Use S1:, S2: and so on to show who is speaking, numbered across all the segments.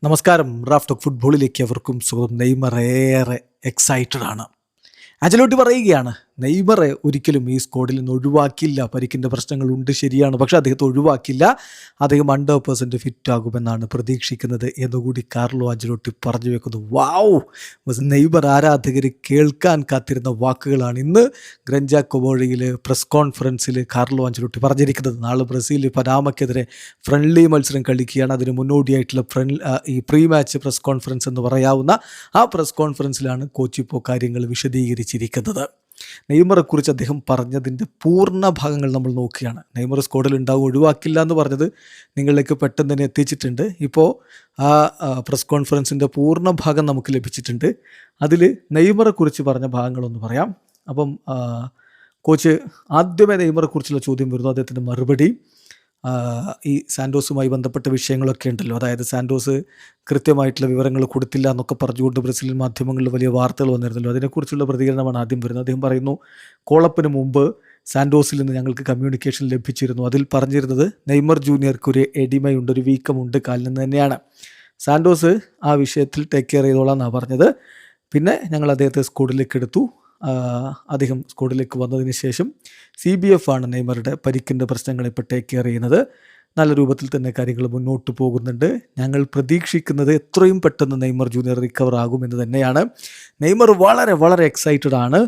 S1: നമസ്കാരം. Raf talk ഫുട്ബോളിലേക്ക് അവർക്കും സ്വാഗതം. നെയ്മർ ഏറെ എക്സൈറ്റഡ് ആണ്. ആഞ്ചലോട്ടി പറയുകയാണ്, നെയ്മറെ ഒരിക്കലും ഈ സ്ക്വാഡിൽ നിന്ന് ഒഴിവാക്കില്ല. പരിക്കിൻ്റെ പ്രശ്നങ്ങളുണ്ട്, ശരിയാണ്, പക്ഷേ അദ്ദേഹത്തെ ഒഴിവാക്കില്ല. അദ്ദേഹം 100% ഫിറ്റ് ആകുമെന്നാണ് പ്രതീക്ഷിക്കുന്നത് എന്നുകൂടി കാർലോ ആഞ്ചലോട്ടി പറഞ്ഞു വെക്കുന്നു. വാവ്! നെയ്മർ ആരാധകർ കേൾക്കാൻ കാത്തിരുന്ന വാക്കുകളാണ് ഇന്ന് ഗ്രഞ്ച കൊമോഴയിൽ പ്രസ് കോൺഫറൻസിൽ കാർലോ ആഞ്ചലോട്ടി പറഞ്ഞിരിക്കുന്നത്. നാളെ ബ്രസീൽ പനാമയ്ക്കെതിരെ ഫ്രണ്ട്ലി മത്സരം കളിക്കുകയാണ്. അതിന് മുന്നോടിയായിട്ടുള്ള ഈ പ്രീ മാച്ച് പ്രസ് കോൺഫറൻസ് എന്ന് പറയാവുന്ന ആ പ്രസ് കോൺഫറൻസിലാണ് കോച്ച് ഇപ്പോൾ കാര്യങ്ങൾ വിശദീകരിച്ചിരിക്കുന്നത്. നെയ്മറെക്കുറിച്ച് അദ്ദേഹം പറഞ്ഞതിൻ്റെ പൂർണ്ണ ഭാഗങ്ങൾ നമ്മൾ നോക്കുകയാണ്. നെയ്മർ സ്ക്വാഡിൽ ഉണ്ടാവും, ഒഴിവാക്കില്ല എന്ന് പറഞ്ഞത് നിങ്ങളിലേക്ക് പെട്ടെന്ന് തന്നെ എത്തിച്ചിട്ടുണ്ട്. ഇപ്പോൾ ആ പ്രസ് കോൺഫറൻസിൻ്റെ പൂർണ്ണ ഭാഗം നമുക്ക് ലഭിച്ചിട്ടുണ്ട്. അതിൽ നെയ്മറെക്കുറിച്ച് പറഞ്ഞ ഭാഗങ്ങളൊന്ന് പറയാം. അപ്പം കോച്ച് ആദ്യമേ നെയ്മറെക്കുറിച്ചുള്ള ചോദ്യം വരുന്നു, അദ്ദേഹത്തിൻ്റെ മറുപടി ഈ സാൻഡോസുമായി ബന്ധപ്പെട്ട വിഷയങ്ങളൊക്കെ ഉണ്ടല്ലോ. അതായത് സാൻഡോസ് കൃത്യമായിട്ടുള്ള വിവരങ്ങൾ കൊടുത്തില്ല എന്നൊക്കെ പറഞ്ഞുകൊണ്ട് ബ്രസീൽ മാധ്യമങ്ങളിൽ വലിയ വാർത്തകൾ വന്നിരുന്നല്ലോ. അതിനെക്കുറിച്ചുള്ള പ്രതികരണമാണ് ആദ്യം വരുന്നത്. അദ്ദേഹം പറയുന്നു, കോളപ്പിന് മുമ്പ് സാൻഡോസിൽ നിന്ന് ഞങ്ങൾക്ക് കമ്മ്യൂണിക്കേഷൻ ലഭിച്ചിരുന്നു. അതിൽ പറഞ്ഞിരുന്നത് നെയ്മർ ജൂനിയർക്ക് ഒരു എഡിമയുണ്ട്, ഒരു വീക്കമുണ്ട് കാലിൽ നിന്ന് തന്നെയാണ്. സാൻഡോസ് ആ വിഷയത്തിൽ ടേക്ക് കെയർ ചെയ്തോളാം എന്നാണ് പറഞ്ഞത്. പിന്നെ ഞങ്ങൾ അദ്ദേഹത്തെ സ്ക്വാഡിലേക്ക് എടുത്തു. അദ്ദേഹം സ്ക്വാഡിലേക്ക് വന്നതിന് ശേഷം CBF ആണ് നെയ്മറുടെ പരിക്കിൻ്റെ പ്രശ്നങ്ങൾ ഇപ്പോൾ ടേക്ക് കെയർ ചെയ്യുന്നത്. നല്ല രൂപത്തിൽ തന്നെ കാര്യങ്ങൾ മുന്നോട്ട് പോകുന്നുണ്ട്. ഞങ്ങൾ പ്രതീക്ഷിക്കുന്നത് എത്രയും പെട്ടെന്ന് നെയ്മർ ജൂനിയർ റിക്കവർ ആകുമെന്ന് തന്നെയാണ്. നെയ്മർ വളരെ വളരെ എക്സൈറ്റഡ് ആണ്.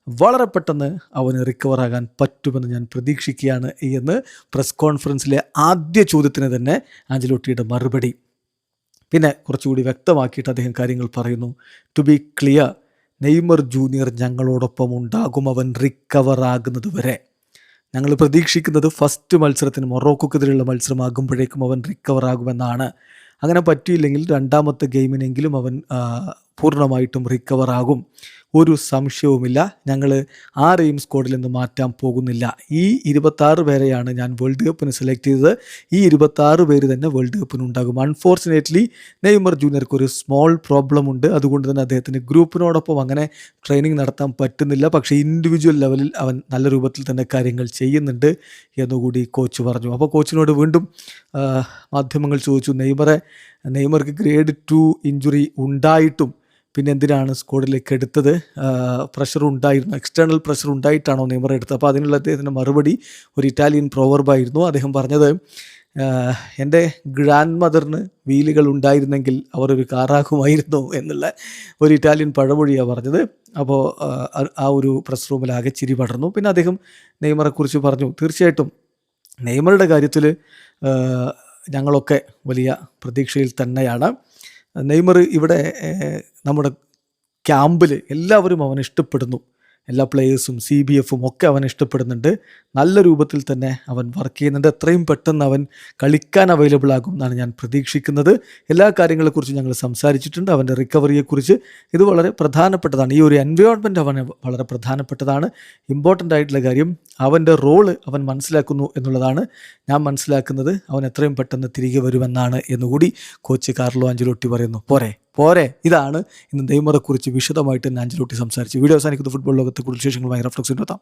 S1: വളരെ പെട്ടെന്ന് അവന് റിക്കവർ ആകാൻ പറ്റുമെന്ന് ഞാൻ പ്രതീക്ഷിക്കുകയാണ് എന്ന് പ്രസ് കോൺഫറൻസിലെ ആദ്യ ചോദ്യത്തിന് തന്നെ ആഞ്ചലോട്ടിയുടെ മറുപടി. പിന്നെ കുറച്ചുകൂടി വ്യക്തമാക്കിയിട്ട് അദ്ദേഹം കാര്യങ്ങൾ പറയുന്നു. To be clear, Neymar junior ഞങ്ങളോടൊപ്പം ഉണ്ടാകും, അവൻ റിക്കവർ ആകുന്നത് വരെ. ഞങ്ങൾ പ്രതീക്ഷിക്കുന്നത് ഫസ്റ്റ് മത്സരത്തിന് മൊറോക്കോക്കെതിരെയുള്ള മത്സരമാകുമ്പോഴേക്കും അവൻ റിക്കവർ ആകുമെന്നാണ്. അങ്ങനെ പറ്റിയില്ലെങ്കിൽ രണ്ടാമത്തെ ഗെയിമിനെങ്കിലും അവൻ പൂർണ്ണമായിട്ടും റിക്കവർ ആകും, ഒരു സംശയവുമില്ല. ഞങ്ങൾ ആരെയും സ്ക്വാഡിൽ നിന്ന് മാറ്റാൻ പോകുന്നില്ല. ഈ 26 പേരെയാണ് ഞാൻ വേൾഡ് കപ്പിന് സെലക്ട് ചെയ്തത്. ഈ 26 പേര് തന്നെ വേൾഡ് കപ്പിന് ഉണ്ടാകും. അൺഫോർച്ചുനേറ്റ്ലി നെയ്മർ ജൂനിയർക്ക് ഒരു സ്മോൾ പ്രോബ്ലം ഉണ്ട്. അതുകൊണ്ട് തന്നെ അദ്ദേഹത്തിന് ഗ്രൂപ്പിനോടൊപ്പം അങ്ങനെ ട്രെയിനിങ് നടത്താൻ പറ്റുന്നില്ല. പക്ഷേ ഇൻഡിവിജ്വൽ ലെവലിൽ അവൻ നല്ല രൂപത്തിൽ തന്നെ കാര്യങ്ങൾ ചെയ്യുന്നുണ്ട് എന്നുകൂടി കോച്ച് പറഞ്ഞു. അപ്പോൾ കോച്ചിനോട് വീണ്ടും മാധ്യമങ്ങൾ ചോദിച്ചു, നെയ്മർക്ക് ഗ്രേഡ് 2 ഇഞ്ചുറി ഉണ്ടായിട്ടും പിന്നെ എന്തിനാണ് സ്ക്വാഡിലേക്ക് എടുത്തത്? പ്രഷർ ഉണ്ടായിരുന്നു, എക്സ്റ്റേണൽ പ്രഷർ ഉണ്ടായിട്ടാണോ നെയ്മർ എടുത്തത്? അപ്പോൾ അതിനുള്ള അദ്ദേഹത്തിൻ്റെ മറുപടി ഒരു ഇറ്റാലിയൻ പ്രോവർബായിരുന്നു. അദ്ദേഹം പറഞ്ഞത്, എൻ്റെ ഗ്രാൻഡ് മദറിന് വീലുകൾ ഉണ്ടായിരുന്നെങ്കിൽ അവർ ഒരു കാറാകുമായിരുന്നു എന്നുള്ള ഒരു ഇറ്റാലിയൻ പഴമൊഴിയാണ് പറഞ്ഞത്. അപ്പോൾ ആ ഒരു പ്രസ് റൂമിലാകെ ചിരി പടർന്നു. പിന്നെ അദ്ദേഹം നെയ്മറെക്കുറിച്ച് പറഞ്ഞു, തീർച്ചയായിട്ടും നെയ്മറുടെ കാര്യത്തിൽ ഞങ്ങളൊക്കെ വലിയ പ്രതീക്ഷയിൽ തന്നെയാണ്. നെയ്മർ ഇവിടെ നമ്മുടെ ക്യാമ്പിൽ എല്ലാവരും അവനെ ഇഷ്ടപ്പെടുന്നു. എല്ലാ പ്ലേയേഴ്സും CBFും ഒക്കെ അവൻ ഇഷ്ടപ്പെടുന്നുണ്ട്. നല്ല രൂപത്തിൽ തന്നെ അവൻ വർക്ക് ചെയ്യുന്നുണ്ട്. എത്രയും പെട്ടെന്ന് അവൻ കളിക്കാൻ അവൈലബിൾ ആകും എന്നാണ് ഞാൻ പ്രതീക്ഷിക്കുന്നത്. എല്ലാ കാര്യങ്ങളെക്കുറിച്ച് ഞങ്ങൾ സംസാരിച്ചിട്ടുണ്ട്. അവൻ്റെ റിക്കവറിയെക്കുറിച്ച് ഇത് വളരെ പ്രധാനപ്പെട്ടതാണ്. ഈ ഒരു എൻവയോൺമെൻറ്റ് അവന് വളരെ പ്രധാനപ്പെട്ടതാണ്. ഇമ്പോർട്ടൻ്റ് ആയിട്ടുള്ള കാര്യം അവൻ്റെ റോള് അവൻ മനസ്സിലാക്കുന്നു എന്നുള്ളതാണ്. ഞാൻ മനസ്സിലാക്കുന്നത് അവൻ എത്രയും പെട്ടെന്ന് തിരികെ വരുമെന്നാണ് എന്നുകൂടി കോച്ച് കാർലോ ആഞ്ചലോട്ടി പറയുന്നു. പോരെ ഇതാണ് ഇന്ന് നെയ്മറെക്കുറിച്ച് വിശദമായിട്ട് ആഞ്ചലോട്ടി സംസാരിച്ചു. വീഡിയോ അവസാനിക്കുന്ന ഫുട്ബോൾ ലോകത്തെ കൂടുതൽ വിശേഷങ്ങളുമായി റഫ്ലക്സ് എത്താം.